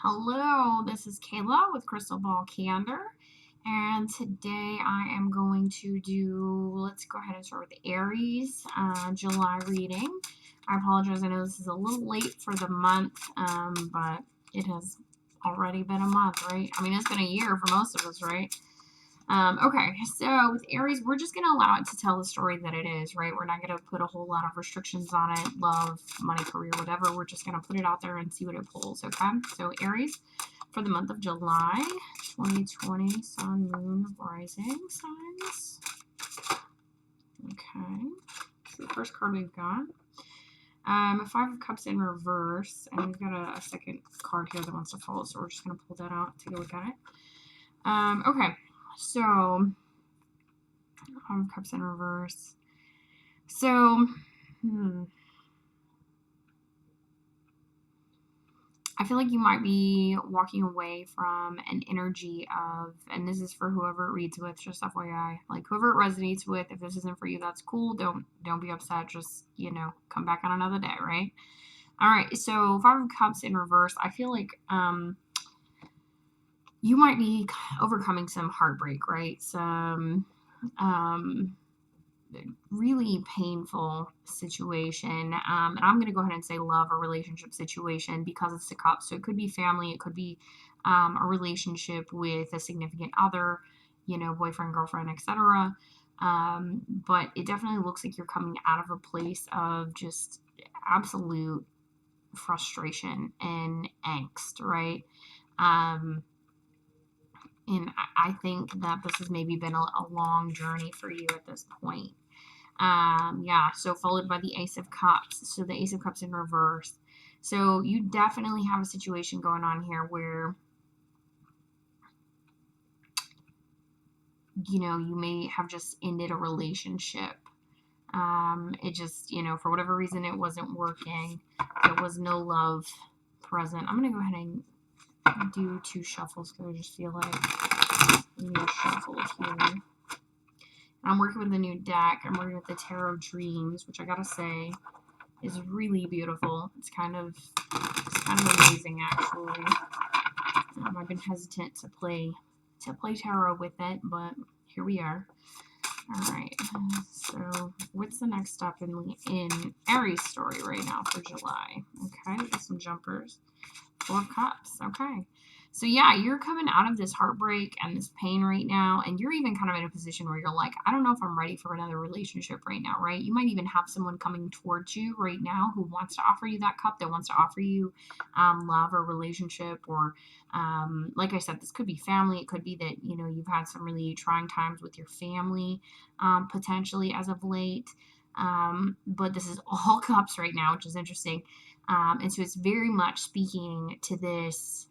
Hello, this is Kayla with Crystal Ball Candor, and today I am going to let's go ahead and start with the Aries July reading. I apologize, I know this is a little late for the month, but it has already been a month, right? I mean, it's been a year for most of us, right? Okay, so with Aries, we're just going to allow it to tell the story that it is, right? We're not going to put a whole lot of restrictions on it, love, money, career, whatever. We're just going to put it out there and see what it pulls, okay? So Aries, for the month of July 2020, Sun, Moon, Rising signs. Okay, so the first card we've got. A Five of Cups in reverse, and we've got a second card here that wants to follow, so we're just going to pull that out, take a look at it. Okay, so Five of Cups in reverse. So, I feel like you might be walking away from an energy of, and this is for whoever it reads with, just FYI, like whoever it resonates with. If this isn't for you, that's cool. Don't be upset. Just, come back on another day, right? All right. So Five of Cups in reverse. I feel like you might be overcoming some heartbreak, right? Some really painful situation. And I'm going to go ahead and say love or relationship situation because it's the cup. So it could be family, it could be a relationship with a significant other, boyfriend, girlfriend, etc. But it definitely looks like you're coming out of a place of just absolute frustration and angst, right? And I think that this has maybe been a long journey for you at this point. Yeah, so followed by the Ace of Cups. So the Ace of Cups in reverse. So you definitely have a situation going on here where, you may have just ended a relationship. It just, for whatever reason, it wasn't working. There was no love present. I'm going to go ahead and do two shuffles because I just feel like I need a shuffle here. I'm working with a new deck. I'm working with the Tarot Dreams, which I gotta say is really beautiful. It's kind of amazing, actually. I've been hesitant to play tarot with it, but here we are. All right. So, what's the next step in Aries' story right now for July? Okay, got some jumpers. Four of Cups. Okay. So yeah, you're coming out of this heartbreak and this pain right now, and you're even kind of in a position where you're like, I don't know if I'm ready for another relationship right now, right? You might even have someone coming towards you right now who wants to offer you that cup, that wants to offer you love or relationship, or like I said, this could be family. It could be that you've had some really trying times with your family, potentially as of late. But this is all cups right now, which is interesting. And so it's very much speaking to this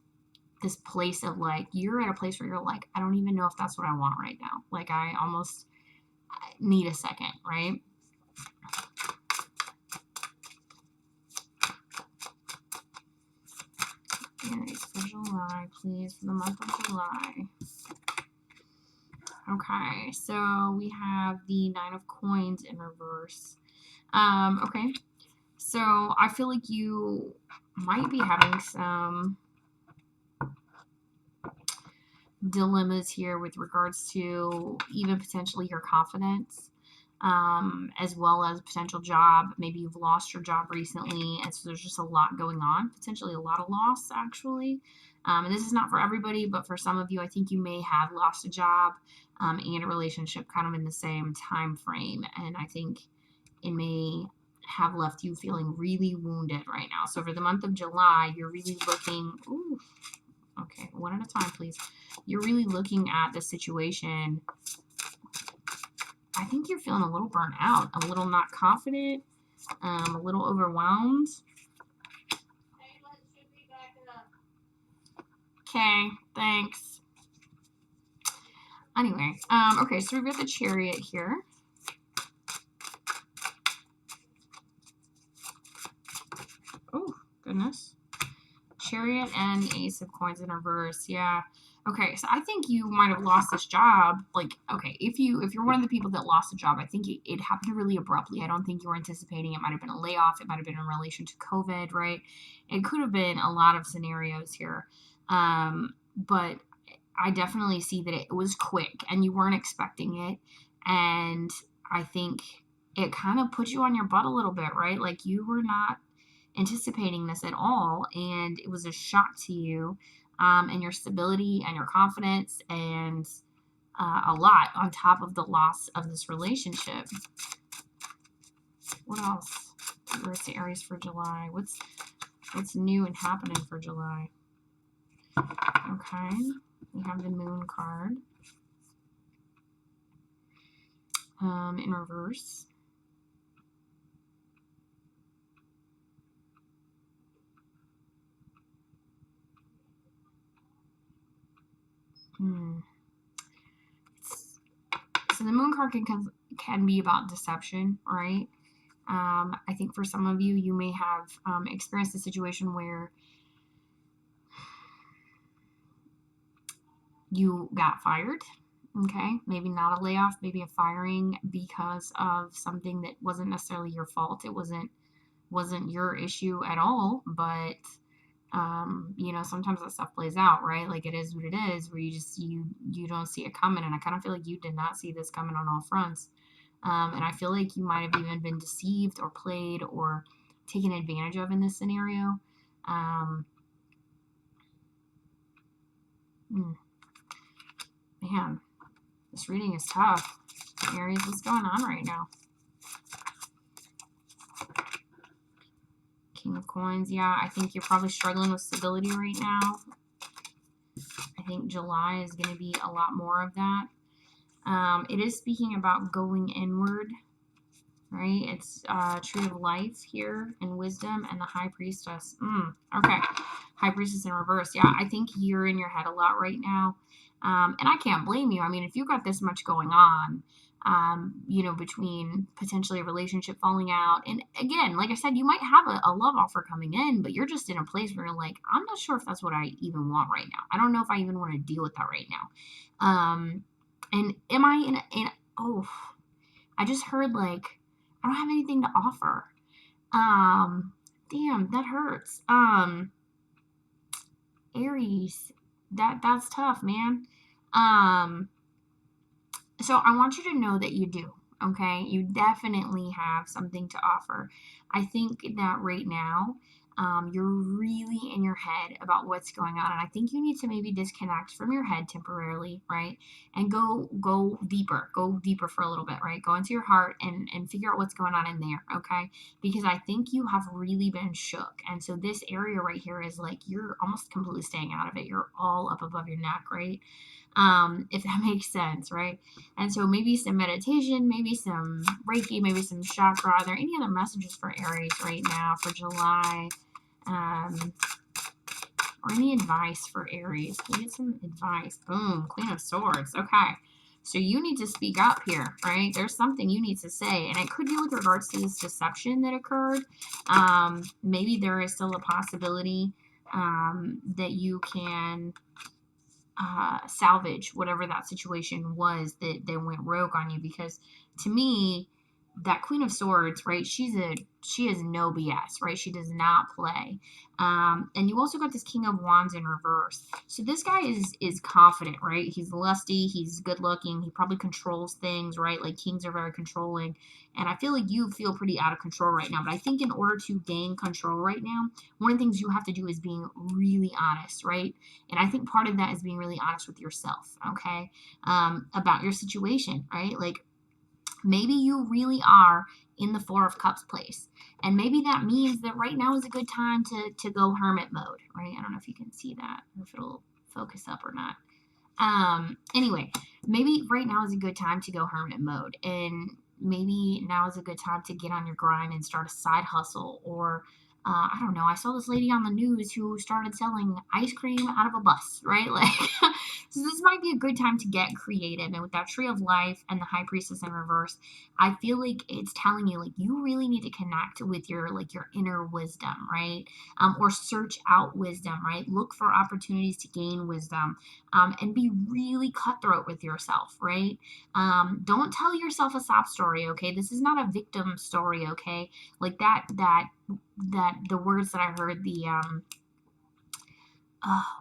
place of like, you're at a place where you're like, I don't even know if that's what I want right now. Like, I almost need a second, right? Aries for July, please, for the month of July. Okay, so we have the Nine of Coins in reverse. Okay, so I feel like you might be having some dilemmas here with regards to even potentially your confidence, as well as potential job. Maybe you've lost your job recently, and so there's just a lot going on, potentially a lot of loss, actually. And this is not for everybody, but for some of you, I think you may have lost a job and a relationship kind of in the same time frame, and I think it may have left you feeling really wounded right now. So for the month of July, you're really looking, ooh, okay, one at a time, please. You're really looking at the situation. I think you're feeling a little burnt out, a little not confident, a little overwhelmed. Okay, thanks. Anyway, okay, so we've got the Chariot here. Oh, goodness. Chariot and the Ace of Coins in reverse. Yeah. Okay, so I think you might have lost this job. Like, okay, if you're one of the people that lost a job, I think it happened really abruptly. I don't think you were anticipating. It might have been a layoff. It might have been in relation to COVID, right? It could have been a lot of scenarios here. But I definitely see that it was quick and you weren't expecting it. And I think it kind of put you on your butt a little bit, right? Like you were not anticipating this at all, and it was a shock to you, and your stability and your confidence, and a lot on top of the loss of this relationship. What else? Where's the Aries for July? What's new and happening for July? Okay, we have the Moon card in reverse. So the Moon card can be about deception, right? I think for some of you, you may have experienced a situation where you got fired. Okay, maybe not a layoff, maybe a firing because of something that wasn't necessarily your fault. It wasn't your issue at all, but sometimes that stuff plays out, right? Like it is what it is, where you don't see it coming, and I kind of feel like you did not see this coming on all fronts. And I feel like you might have even been deceived or played or taken advantage of in this scenario. Um, Man, this reading is tough. Aries, what's going on right now? King of Coins. Yeah, I think you're probably struggling with stability right now. I think July is going to be a lot more of that. It is speaking about going inward, right? It's Tree of Life here and Wisdom and the High Priestess. Okay. High Priestess in reverse. Yeah, I think you're in your head a lot right now. And I can't blame you. I mean, if you've got this much going on, between potentially a relationship falling out. And again, like I said, you might have a love offer coming in, but you're just in a place where you're like, I'm not sure if that's what I even want right now. I don't know if I even want to deal with that right now. And am I oh, I just heard like, I don't have anything to offer. Damn, that hurts. Aries, that's tough, man. So I want you to know that you do, okay? You definitely have something to offer. I think that right now, you're really in your head about what's going on, and I think you need to maybe disconnect from your head temporarily, right? And go deeper for a little bit, right? Go into your heart and figure out what's going on in there, okay? Because I think you have really been shook, and so this area right here is like you're almost completely staying out of it. You're all up above your neck, right? If that makes sense, right? And so maybe some meditation, maybe some Reiki, maybe some chakra. Are there any other messages for Aries right now for July? Or any advice for Aries? Can we get some advice? Boom, Queen of Swords. Okay. So you need to speak up here, right? There's something you need to say. And it could be with regards to this deception that occurred. Maybe there is still a possibility that you can salvage whatever that situation was that went rogue on you, because to me that Queen of Swords, right, she is no BS, right? She does not play. And you also got this King of Wands in reverse. So this guy is confident, right? He's lusty, he's good looking, he probably controls things, right? Like kings are very controlling. And I feel like you feel pretty out of control right now. But I think in order to gain control right now, one of the things you have to do is being really honest, right? And I think part of that is being really honest with yourself, okay? About your situation, right? Like maybe you really are in the Four of Cups place. And maybe that means that right now is a good time to go hermit mode, right? I don't know if you can see that, or if it'll focus up or not. Anyway, maybe right now is a good time to go hermit mode. And maybe now is a good time to get on your grind and start a side hustle, or I don't know, I saw this lady on the news who started selling ice cream out of a bus, right? Like, so this might be a good time to get creative. And with that tree of life and the high priestess in reverse, I feel like it's telling you, like, you really need to connect with your, like, your inner wisdom, right? Or search out wisdom, right? Look for opportunities to gain wisdom, and be really cutthroat with yourself, right? Don't tell yourself a sob story, okay? This is not a victim story, okay? Like that the words that I heard, the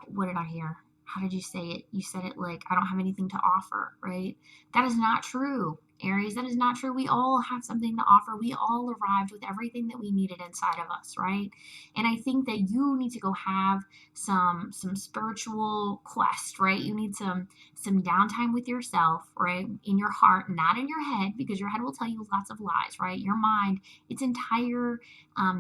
what did I hear? How did you say it? You said it like, I don't have anything to offer, right? That is not true, Aries. That is not true. We all have something to offer. We all arrived with everything that we needed inside of us, right? And I think that you need to go have some spiritual quest, right? You need some downtime with yourself, right? In your heart, not in your head, because your head will tell you lots of lies, right? Your mind, its entire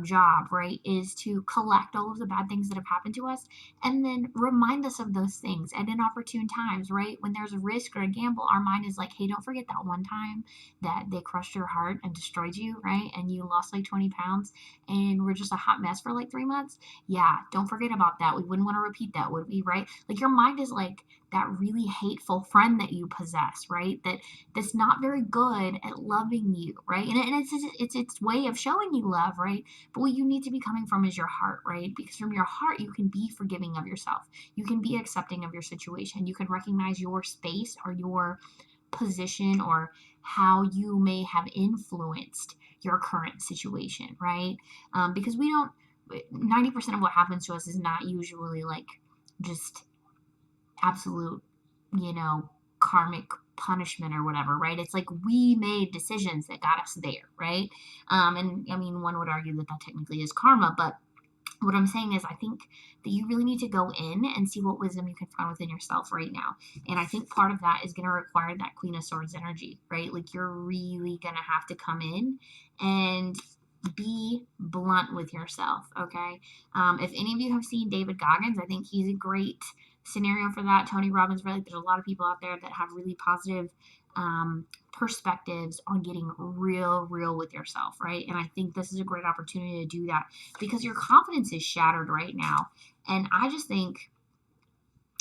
job, right, is to collect all of the bad things that have happened to us and then remind us of those things at inopportune times, right? When there's a risk or a gamble, our mind is like, hey, don't forget that one time that they crushed your heart and destroyed you, right? And you lost like 20 pounds and were just a hot mess for like 3 months. Yeah, don't forget about that. We wouldn't want to repeat that, would we, right? Like your mind is like that really hateful friend that you possess, right? That's not very good at loving you, right? And it's its way of showing you love, right? But what you need to be coming from is your heart, right? Because from your heart, you can be forgiving of yourself. You can be accepting of your situation. You can recognize your space or your position or how you may have influenced your current situation, right? Because we don't, 90% of what happens to us is not usually like just absolute, you know, karmic punishment or whatever, right? It's like we made decisions that got us there, right? And I mean, one would argue that that technically is karma, but what I'm saying is, I think that you really need to go in and see what wisdom you can find within yourself right now. And I think part of that is going to require that Queen of Swords energy, right? Like you're really going to have to come in and be blunt with yourself, okay? If any of you have seen David Goggins, I think he's a great scenario for that. Tony Robbins, right? Like there's a lot of people out there that have really positive perspectives on getting real with yourself, right? And I think this is a great opportunity to do that because your confidence is shattered right now. And I just think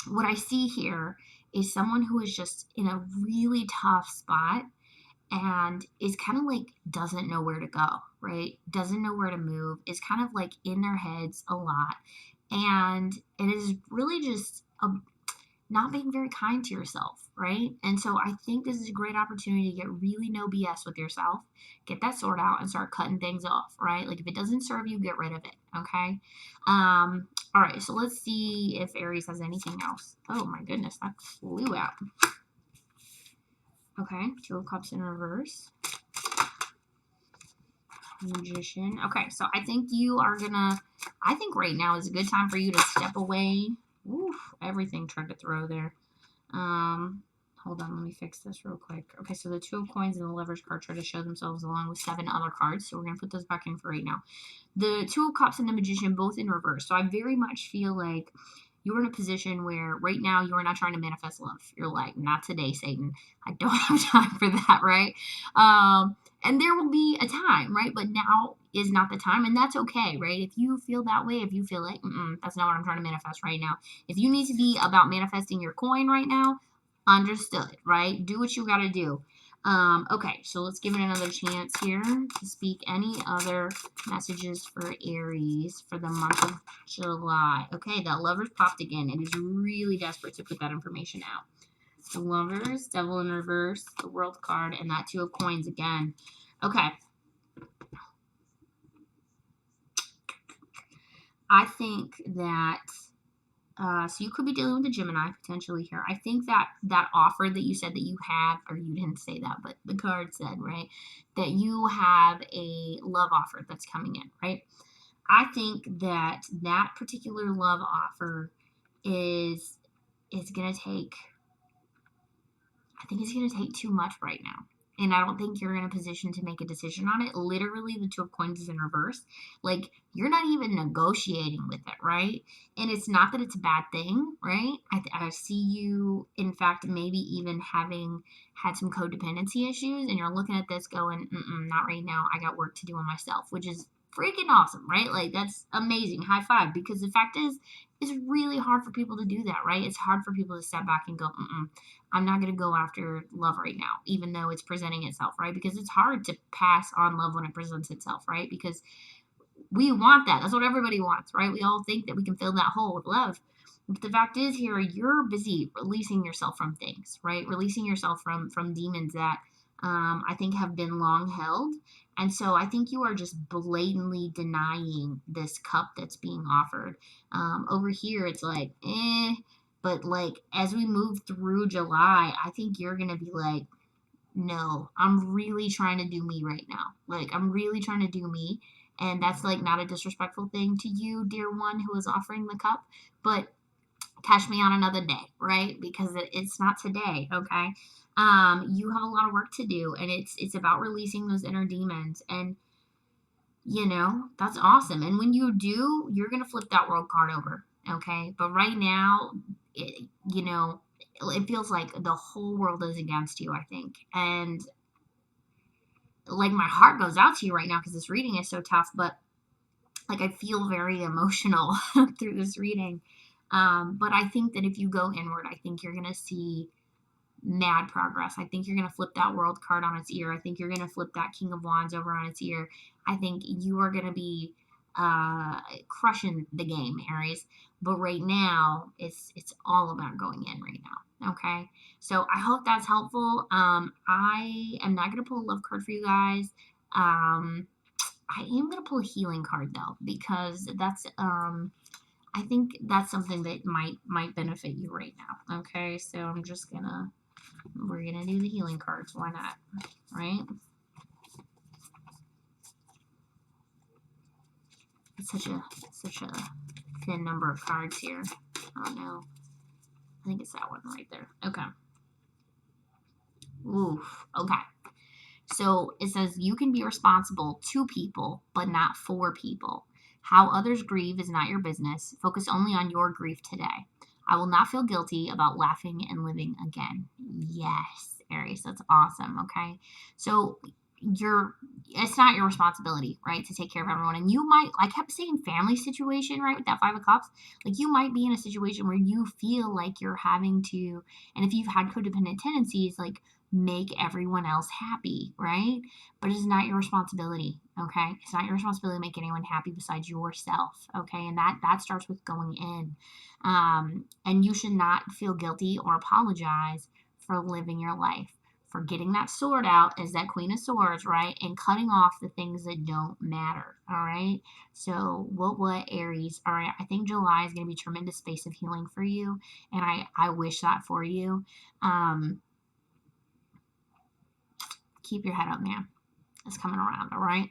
what I see here is someone who is just in a really tough spot and is kind of like doesn't know where to go, right? Doesn't know where to move, is kind of like in their heads a lot. And it is really just not being very kind to yourself, right? And so I think this is a great opportunity to get really no BS with yourself, get that sword out and start cutting things off, right? Like if it doesn't serve you, get rid of it, okay? All right, so let's see if Aries has anything else. Oh my goodness, that flew out. Okay, Two of Cups in reverse. Magician. Okay, so I think you are gonna, I think right now is a good time for you to step away. Oof, everything tried to throw there. Hold on, let me fix this real quick. Okay, so the Two of Coins and the Lovers card try to show themselves along with 7 other cards. So we're going to put those back in for right now. The Two of Cups and the Magician both in reverse. So I very much feel like you're in a position where right now you are not trying to manifest love. You're like, not today, Satan. I don't have time for that, right? And there will be a time, right? But now is not the time, and that's okay, right? If you feel that way, if you feel like, that's not what I'm trying to manifest right now. If you need to be about manifesting your coin right now, understood, right? Do what you got to do. Okay, so let's give it another chance here to speak any other messages for Aries for the month of July. Okay, that Lovers popped again. It is really desperate to put that information out. The Lovers, Devil in reverse, the World card, and that Two of Coins again. Okay. I think that so you could be dealing with a Gemini potentially here. I think that that offer that you said that you have, or you didn't say that, but the card said, right, that you have a love offer that's coming in, right? I think that that particular love offer is going to take, I think it's going to take too much right now. And I don't think you're in a position to make a decision on it. Literally, the Two of Coins is in reverse. Like, you're not even negotiating with it, right? And it's not that it's a bad thing, right? I see you, in fact, maybe even having had some codependency issues. And you're looking at this going, not right now. I got work to do on myself, which is freaking awesome, right? Like, that's amazing. High five. Because the fact is, it's really hard for people to do that, right? It's hard for people to step back and go, I'm not going to go after love right now, even though it's presenting itself, right? Because it's hard to pass on love when it presents itself, right? Because we want that. That's what everybody wants, right? We all think that we can fill that hole with love. But the fact is here, you're busy releasing yourself from things, right? Releasing yourself from demons that I think have been long held. And so I think you are just blatantly denying this cup that's being offered. Over here, it's like, but like as we move through July, I think you're going to be like, no, I'm really trying to do me right now. Like, I'm really trying to do me. And that's like not a disrespectful thing to you, dear one who is offering the cup, but catch me on another day, right? Because it's not today, okay? You have a lot of work to do, and it's about releasing those inner demons, and that's awesome. And when you do, you're gonna flip that world card over, okay? But right now, you know, it feels like the whole world is against you, I think, and like my heart goes out to you right now because this reading is so tough, but like I feel very emotional through this reading. But I think that if you go inward, I think you're gonna see mad progress. I think you're gonna flip that world card on its ear. I think you're gonna flip that King of Wands over on its ear. I think you are gonna be crushing the game, Aries. But right now, it's all about going in right now. Okay, so I hope that's helpful. I am not gonna pull a love card for you guys. I am gonna pull a healing card though because that's I think that's something that might benefit you right now. Okay, so we're gonna do the healing cards. Why not? Right? It's such a thin number of cards here. I don't know. I think it's that one right there. Okay. Oof. Okay. So it says you can be responsible to people, but not for people. How others grieve is not your business. Focus only on your grief today. I will not feel guilty about laughing and living again. Yes, Aries, that's awesome. Okay. So it's not your responsibility, right, to take care of everyone. And you might, I kept saying family situation, right, with that Five of Cups. Like you might be in a situation where you feel like you're having to, and if you've had codependent tendencies, like make everyone else happy, right? But it's not your responsibility, okay? It's not your responsibility to make anyone happy besides yourself, okay? And that starts with going in. And you should not feel guilty or apologize for living your life, for getting that sword out as that Queen of Swords, right? And cutting off the things that don't matter, all right? So what Aries, all right, I think July is going to be a tremendous space of healing for you, and I wish that for you. Keep your head up, man. It's coming around, all right?